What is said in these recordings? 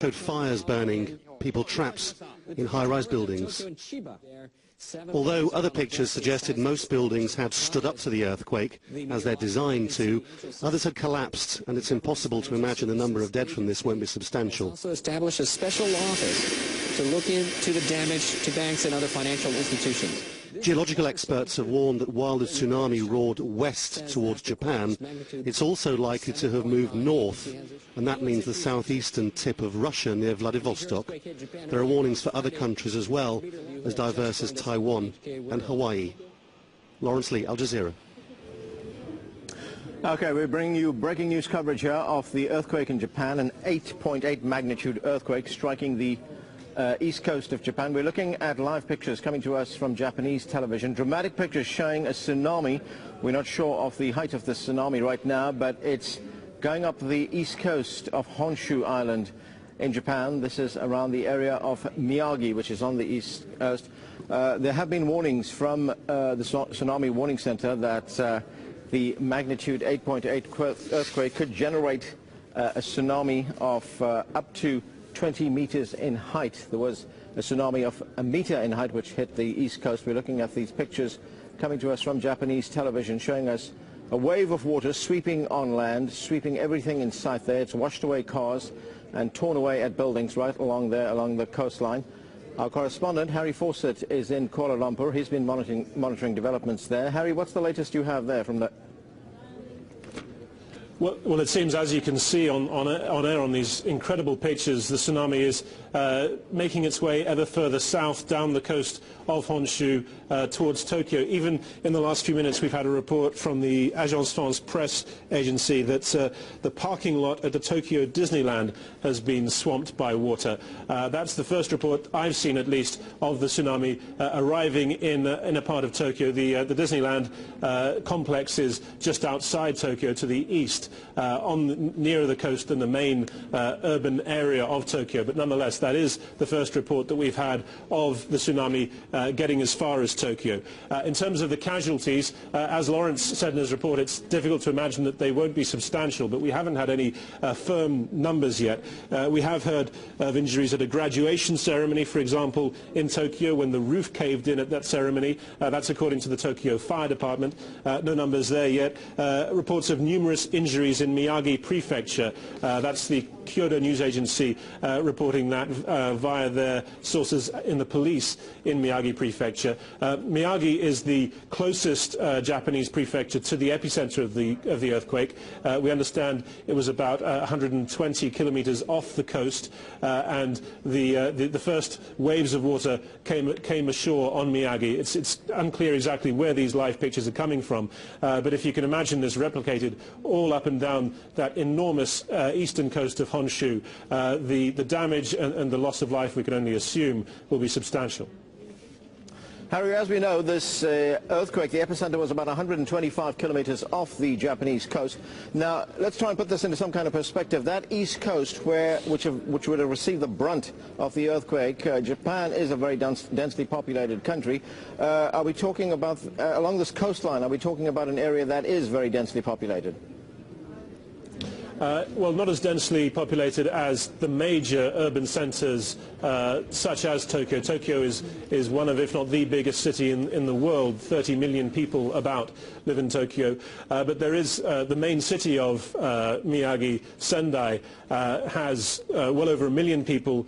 Showed fires burning, people trapped in high-rise buildings. Although other pictures suggested most buildings had stood up to the earthquake, as they're designed to, others had collapsed, and it's impossible to imagine the number of dead from this won't be substantial. Also established a special office to look into the damage to banks and other financial institutions. Geological experts have warned that while the tsunami roared west towards Japan, it's also likely to have moved north, and that means the southeastern tip of Russia near Vladivostok. There are warnings for other countries as well, as diverse as Taiwan and Hawaii. Lawrence Lee, Al Jazeera. Okay, we're bringing you breaking news coverage here of the earthquake in Japan, an 8.8 magnitude earthquake striking the east coast of Japan. We're looking at live pictures coming to us from Japanese television. Dramatic pictures showing a tsunami. We're not sure of the height of the tsunami right now, but it's going up the east coast of Honshu Island in Japan. This is around the area of Miyagi, which is on the east coast. There have been warnings from the Tsunami Warning Center that the magnitude 8.8 earthquake could generate a tsunami of up to 20 meters in height. There was a tsunami of a meter in height which hit the east coast. We're looking at these pictures coming to us from Japanese television showing us a wave of water sweeping on land, sweeping everything in sight there. It's washed away cars and torn away at buildings right along there, along the coastline. Our correspondent, Harry Fawcett, is in Kuala Lumpur. He's been monitoring developments there. Harry, what's the latest you have there from the... Well, it seems, as you can see on air on these incredible pictures, the tsunami is making its way ever further south down the coast of Honshu towards Tokyo. Even in the last few minutes, we've had a report from the Agence France Presse agency that the parking lot at the Tokyo Disneyland has been swamped by water. That's the first report I've seen, at least, of the tsunami arriving in a part of Tokyo. The Disneyland complex is just outside Tokyo to the east. Nearer the coast than the main urban area of Tokyo, but nonetheless that is the first report that we've had of the tsunami getting as far as Tokyo. In terms of the casualties, as Lawrence said in his report, it's difficult to imagine that they won't be substantial, but we haven't had any firm numbers yet. We have heard of injuries at a graduation ceremony, for example, in Tokyo, when the roof caved in at that ceremony. That's according to the Tokyo Fire Department. No numbers there yet. Reports of numerous injuries in Miyagi Prefecture. That's the Kyodo news agency reporting that via their sources in the police in Miyagi Prefecture. Miyagi is the closest Japanese prefecture to the epicenter of the earthquake. We understand it was about 120 kilometers off the coast, and the first waves of water came ashore on Miyagi. It's unclear exactly where these live pictures are coming from, but if you can imagine this replicated all up and down that enormous eastern coast of Honshu, the damage and the loss of life, we can only assume, will be substantial. Harry, as we know, this earthquake, the epicenter was about 125 kilometers off the Japanese coast. Now, let's try and put this into some kind of perspective. That east coast, which would have received the brunt of the earthquake, Japan is a very densely populated country. Are we talking about, along this coastline, are we talking about an area that is very densely populated? Well, not as densely populated as the major urban centres such as Tokyo. Tokyo is one of, if not the biggest city in the world. 30 million people about live in Tokyo. But there is the main city of Miyagi, Sendai, has well over 1 million people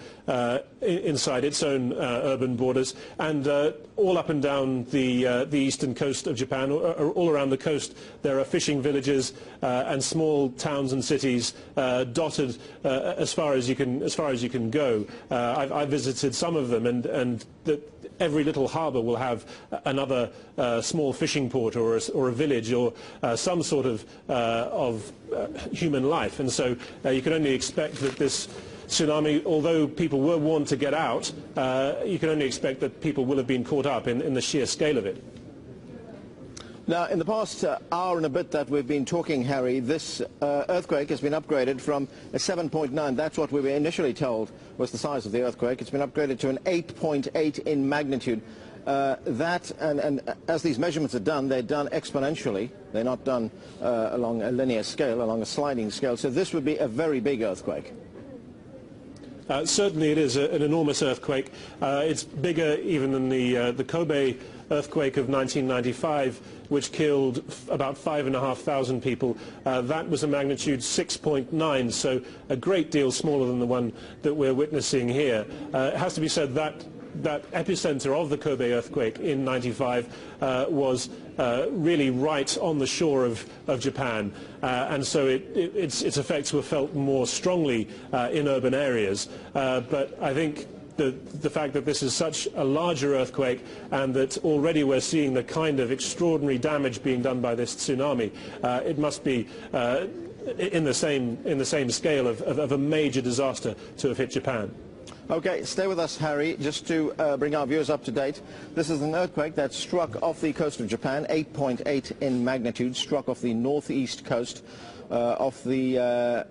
inside its own urban borders, and all up and down the eastern coast of Japan, all around the coast, there are fishing villages and small towns and cities dotted as far as you can go. I've visited some of them, and every little harbour will have another small fishing port or a village or some sort of human life, and so you can only expect that this tsunami, although people were warned to get out, you can only expect that people will have been caught up in the sheer scale of it. Now, in the past hour and a bit that we've been talking, Harry, this earthquake has been upgraded from a 7.9, that's what we were initially told was the size of the earthquake. It's been upgraded to an 8.8 in magnitude. That, and as these measurements are done, they're done exponentially. They're not done along a linear scale, along a sliding scale. So this would be a very big earthquake. Certainly it is an enormous earthquake. It's bigger even than the Kobe earthquake of 1995, which killed about 5,500 people. That was a magnitude 6.9, so a great deal smaller than the one that we're witnessing here. It has to be said that epicenter of the Kobe earthquake in 95 was really right on the shore of Japan, and so its effects were felt more strongly in urban areas. But I think the fact that this is such a larger earthquake and that already we're seeing the kind of extraordinary damage being done by this tsunami, it must be in the same scale of a major disaster to have hit Japan. Okay, stay with us, Harry, just to bring our viewers up to date. This is an earthquake that struck off the coast of Japan, 8.8 in magnitude, struck off the northeast coast of the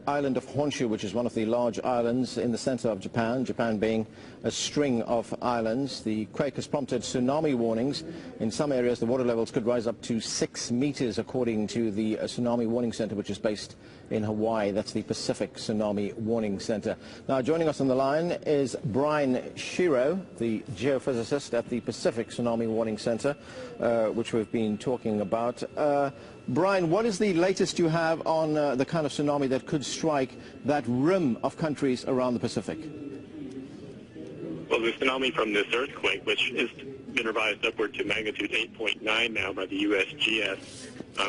island of Honshu, which is one of the large islands in the center of Japan, Japan being a string of islands. The quake has prompted tsunami warnings. In some areas, the water levels could rise up to 6 meters, according to the Tsunami Warning Center, which is based in Hawaii. That's the Pacific Tsunami Warning Center. Now, joining us on the line is Brian Shiro, the geophysicist at the Pacific Tsunami Warning Center, which we've been talking about. Brian, what is the latest you have on the kind of tsunami that could strike that rim of countries around the Pacific? Well, the tsunami from this earthquake, which has been revised upward to magnitude 8.9 now by the USGS,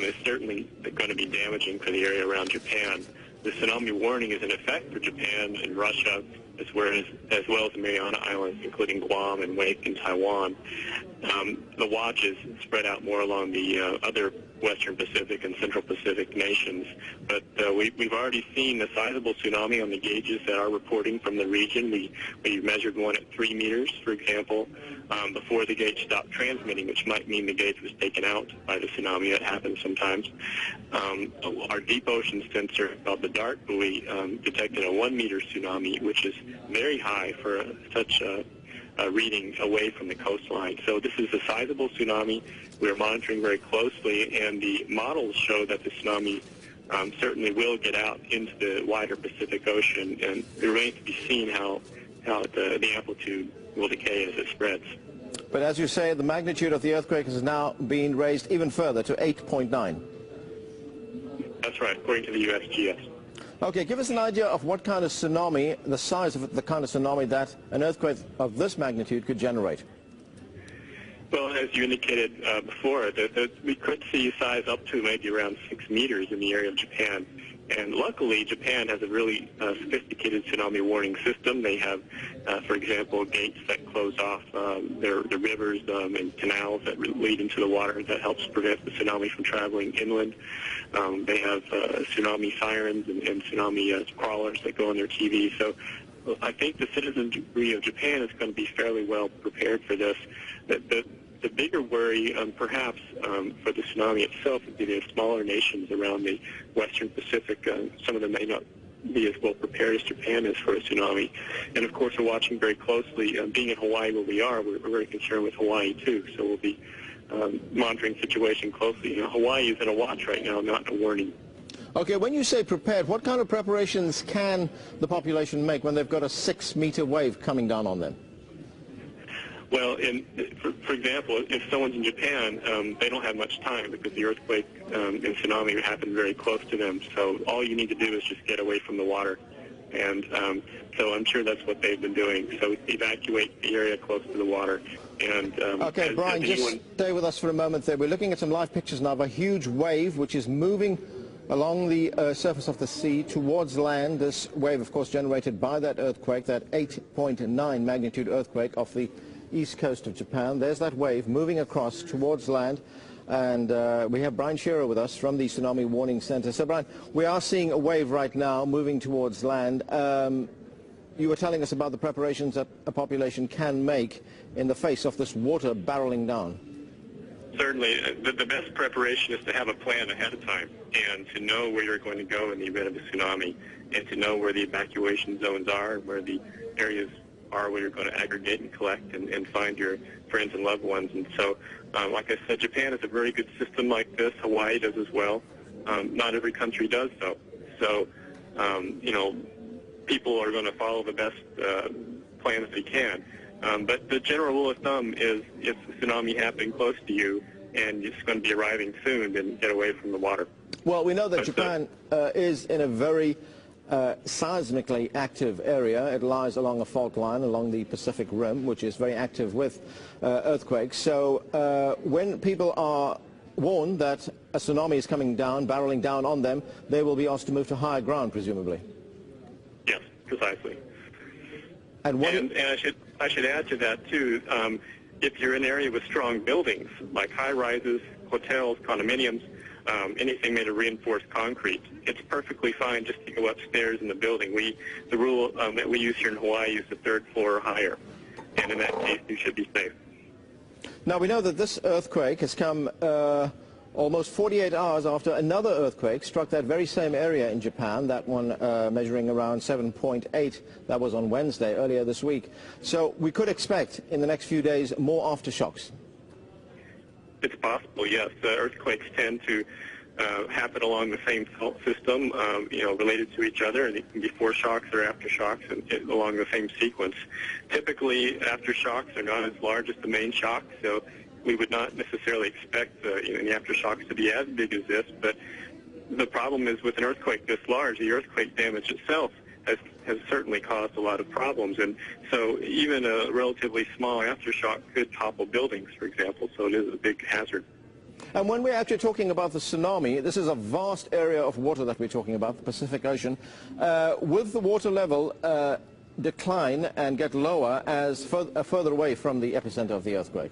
is certainly going to be damaging for the area around Japan. The tsunami warning is in effect for Japan and Russia, as well as the Mariana Islands, including Guam and Wake and Taiwan. The watch is spread out more along the other Western Pacific and Central Pacific nations. But we've already seen a sizable tsunami on the gauges that are reporting from the region. We measured one at 3 meters, for example, before the gauge stopped transmitting, which might mean the gauge was taken out by the tsunami. That happens sometimes. Our deep ocean sensor of the DART buoy detected a 1 meter tsunami, which is very high for such a reading away from the coastline. So this is a sizable tsunami. We're monitoring very closely, and the models show that the tsunami certainly will get out into the wider Pacific Ocean, and it remains to be seen how the amplitude will decay as it spreads. But as you say, the magnitude of the earthquake has now been raised even further to 8.9. That's right, according to the USGS. Okay, give us an idea of what kind of tsunami, the size of the kind of tsunami that an earthquake of this magnitude could generate. Well, as you indicated before, we could see size up to maybe around 6 meters in the area of Japan. And luckily, Japan has a really sophisticated tsunami warning system. They have, for example, gates that close off the rivers and canals that lead into the water that helps prevent the tsunami from traveling inland. They have tsunami sirens and tsunami crawlers that go on their TV. So I think the citizenry of Japan is going to be fairly well prepared for this. The bigger worry, perhaps, for the tsunami itself would be the smaller nations around the Western Pacific. Some of them may not be as well prepared as Japan is for a tsunami. And, of course, we're watching very closely. Being in Hawaii where we are, we're very concerned with Hawaii, too. So we'll be monitoring the situation closely. You know, Hawaii is in a watch right now, not in a warning. Okay, when you say prepared, what kind of preparations can the population make when they've got a 6-meter wave coming down on them? Well, for example, if someone's in Japan, they don't have much time because the earthquake and tsunami happened very close to them. So all you need to do is just get away from the water. And so I'm sure that's what they've been doing. So evacuate the area close to the water. And okay, Brian, just stay with us for a moment there. We're looking at some live pictures now of a huge wave which is moving along the surface of the sea towards land. This wave, of course, generated by that earthquake, that 8.9 magnitude earthquake off the east coast of Japan. There's that wave moving across towards land, and we have Brian Shearer with us from the Tsunami Warning Center. So, Brian, we are seeing a wave right now moving towards land. You were telling us about the preparations that a population can make in the face of this water barreling down. Certainly. The best preparation is to have a plan ahead of time and to know where you're going to go in the event of a tsunami, and to know where the evacuation zones are, where the areas are where you're going to aggregate and collect and find your friends and loved ones. And so, like I said, Japan has a very good system like this. Hawaii does as well. Not every country does, though. So, you know, people are going to follow the best plans they can. But the general rule of thumb is if a tsunami happening close to you and it's going to be arriving soon, then get away from the water. Well, we know that Japan is in a very seismically active area. It lies along a fault line along the Pacific Rim, which is very active with earthquakes. So when people are warned that a tsunami is coming down, barreling down on them, they will be asked to move to higher ground, presumably. Yes, precisely. And I should add to that, too, if you're in an area with strong buildings, like high-rises, hotels, condominiums, anything made of reinforced concrete, it's perfectly fine just to go upstairs in the building. The rule that we use here in Hawaii is the third floor or higher, and in that case, you should be safe. Now, we know that this earthquake has come almost 48 hours after another earthquake struck that very same area in Japan, that one measuring around 7.8. That was on Wednesday, earlier this week. So we could expect in the next few days more aftershocks. It's possible, yes. Earthquakes tend to happen along the same fault system, related to each other, and it can be foreshocks or aftershocks and along the same sequence. Typically, aftershocks are not as large as the main shock, so we would not necessarily expect the aftershocks to be as big as this, but the problem is with an earthquake this large, the earthquake damage itself has certainly caused a lot of problems, and so even a relatively small aftershock could topple buildings, for example, so it is a big hazard. And when we're actually talking about the tsunami, this is a vast area of water that we're talking about, the Pacific Ocean. Will the water level decline and get lower as further away from the epicenter of the earthquake?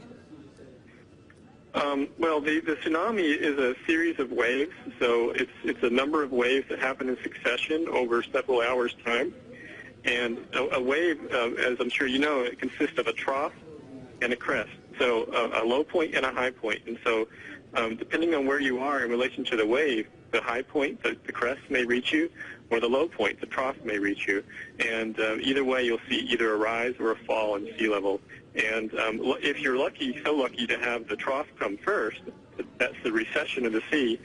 Well, the tsunami is a series of waves, so it's a number of waves that happen in succession over several hours' time. And a wave, as I'm sure you know, it consists of a trough and a crest, so a low point and a high point. And so depending on where you are in relation to the wave, the high point, the crest may reach you, or the low point, the trough may reach you. And either way, you'll see either a rise or a fall in sea level. And if you're so lucky to have the trough come first, that's the recession of the sea,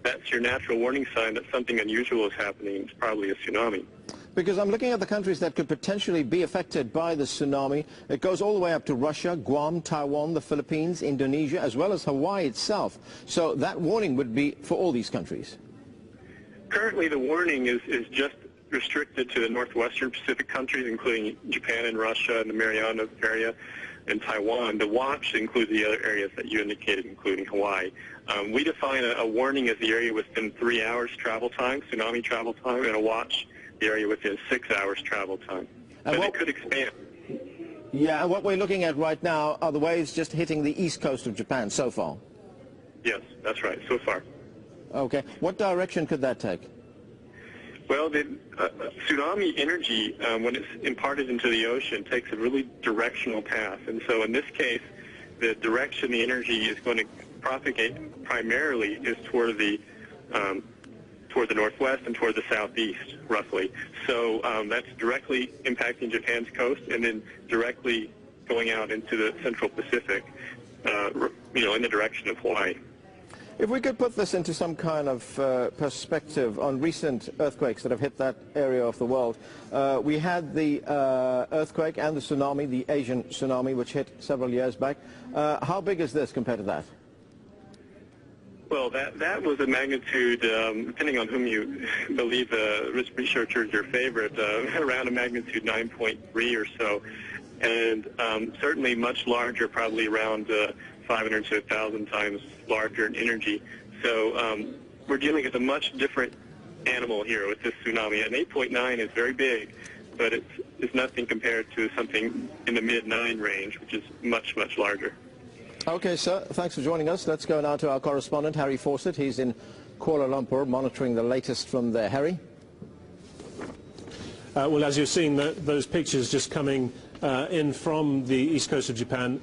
that's your natural warning sign that something unusual is happening. It's probably a tsunami. Because I'm looking at the countries that could potentially be affected by the tsunami. It goes all the way up to Russia, Guam, Taiwan, the Philippines, Indonesia, as well as Hawaii itself. So that warning would be for all these countries. Currently, the warning is just restricted to the northwestern Pacific countries, including Japan and Russia and the Mariana area and Taiwan. The watch includes the other areas that you indicated, including Hawaii. We define a warning as the area within 3 hours travel time, tsunami travel time, and a watch the area within 6 hours travel time. But it could expand. Yeah, and what we're looking at right now are the waves just hitting the east coast of Japan so far. Yes, that's right, so far. Okay. What direction could that take? Well, the tsunami energy, when it's imparted into the ocean, takes a really directional path. And so in this case, the direction the energy is going to propagate primarily is toward the northwest and toward the southeast, roughly. So that's directly impacting Japan's coast and then directly going out into the central Pacific, in the direction of Hawaii. If we could put this into some kind of perspective on recent earthquakes that have hit that area of the world. We had the earthquake and the tsunami, the Asian tsunami, which hit several years back. How big is this compared to that? Well, that was a magnitude, depending on whom you believe the researchers your favorite, around a magnitude 9.3 or so. And certainly much larger, probably around 500 to 1,000 times larger in energy. So we're dealing with a much different animal here with this tsunami. An 8.9 is very big, but it's nothing compared to something in the mid-9 range, which is much, much larger. Okay, sir, thanks for joining us. Let's go now to our correspondent, Harry Fawcett. He's in Kuala Lumpur, monitoring the latest from there. Harry? Well, as you've seen, those pictures just coming in from the east coast of Japan.